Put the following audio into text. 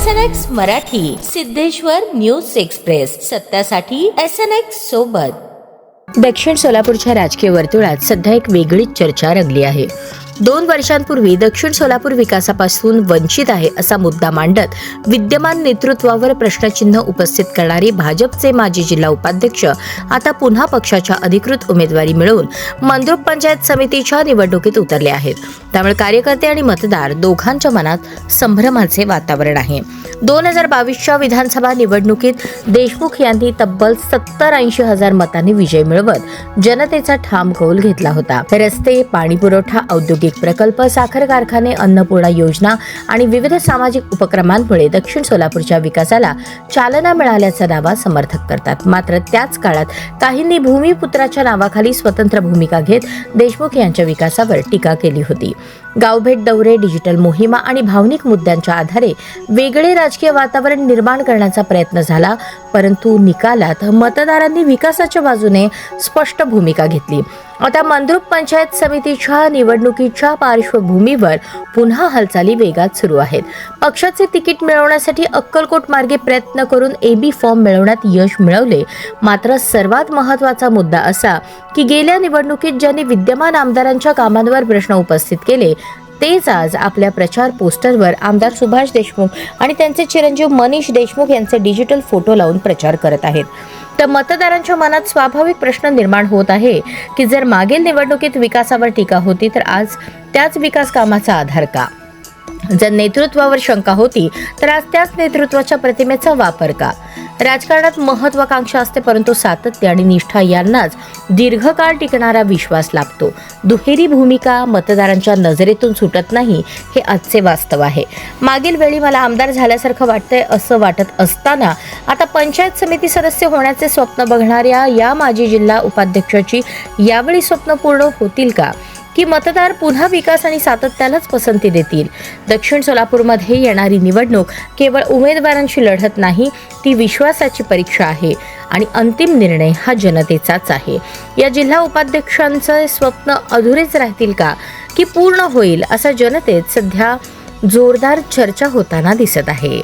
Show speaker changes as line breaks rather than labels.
SNX Marathi, Siddheshwar news express, सत्यासाठी SNX सोबत। दक्षिण सोलापूरच्या राजकीय वर्तुळात सध्या एक वेगळीच चर्चा रंगली आहे। 2 वर्षांपूर्वी दक्षिण सोलापूर विकासापासून वंचित आहे असा मुद्दा मांडत विद्यमान नेतृत्वावर प्रश्नचिन्ह उपस्थित करणारे भाजपचे माजी जिल्हा उपाध्यक्ष आता पुन्हा पक्षाच्या अधिकृत उमेदवारी मिळवून मंद्रुप पंचायत समितीच्या निवडणुकीत उतरले आहेत। त्यामुळे कार्यकर्ते आणि मतदार दोघांच्या मनात संभ्रमाचे वातावरण आहे। 2022च्या विधानसभा निवडणुकीत देशमुख यांनी तब्बल 70-80 हजार मतांनी विजय मिळवत जनतेचा ठाम कौल घेतला होता। रस्ते, पाणी पुरवठा, औद्योगिक प्रकल्प, साखर कारखाने, अन्नपूर्णा योजना आणि विविध सामाजिक उपक्रमांमुळे दक्षिण सोलापूरच्या विकासाला चालना मिळाल्याचा दावा समर्थक करतात। मात्र त्याच काळात काहींनी भूमिपुत्राच्या नावाखाली स्वतंत्र भूमिका घेत देशमुख यांच्या विकासावर टीका केली होती। गावभेट दौरे, डिजिटल मोहिमा आणि भावनिक मुद्द्यांच्या आधारे वेगळे राजकीय वातावरण निर्माण करण्याचा प्रयत्न झाला, परंतु निकालात मतदारांनी विकासाच्या बाजूने स्पष्ट भूमिका घेतली। आता मंद्रुप पंचायत समितीच्या निवडणुकीच्या पार्श्वभूमीवर पुन्हा हालचाली वेगात सुरू आहेत। पक्षाचे तिकीट मिळवण्यासाठी अक्कलकोट मार्गे प्रयत्न करून AB फॉर्म मिळवण्यात यश मिळवले। मात्र सर्वात महत्त्वाचा मुद्दा असा की गेल्या निवडणुकीत ज्यांनी विद्यमान आमदारांच्या कामांवर प्रश्न उपस्थित केले तेच आज आपल्या प्रचार पोस्टरवर आमदार सुभाष देशमुख आणि त्यांचे चिरंजीव मनीष देशमुख यांचे डिजिटल फोटो लावून प्रचार करत आहेत। तर मतदारांच्या मनात स्वाभाविक प्रश्न निर्माण होत आहे की जर मागील निवडणुकीत विकासावर टीका होती तर आज त्याच विकास कामाचा आधार का? जर नेतृत्वावर शंका होती तर आज त्याच नेतृत्वाच्या प्रतिमेचा वापर का? राजकारणात महत्वाकांक्षा असते, परंतु सातत्य आणि निष्ठा यांनाच दीर्घकाळ टिकणारा विश्वास लागतो। दुहेरी भूमिका मतदारांच्या नजरेतून सुटत नाही, हे आजचे वास्तव आहे। मागील वेळी मला आमदार झाल्यासारखं वाटतंय असं वाटत असताना आता पंचायत समिती सदस्य होण्याचे स्वप्न बघणाऱ्या या माजी जिल्हा उपाध्यक्षाची यावेळी स्वप्न पूर्ण होतील का? की मतदार पुन्हा विकास आणि सातत्यालाच पसंती देतील? दक्षिण सोलापूरमध्ये येणारी निवडणूक केवळ उमेदवारांची लढत नाही, ती विश्वासाची परीक्षा आहे आणि अंतिम निर्णय हा जनतेचाच आहे। या जिल्हा उपाध्यक्षांचे स्वप्न अधुरेच राहतील का की पूर्ण होईल, असा जनतेत सध्या जोरदार चर्चा होताना दिसत आहे।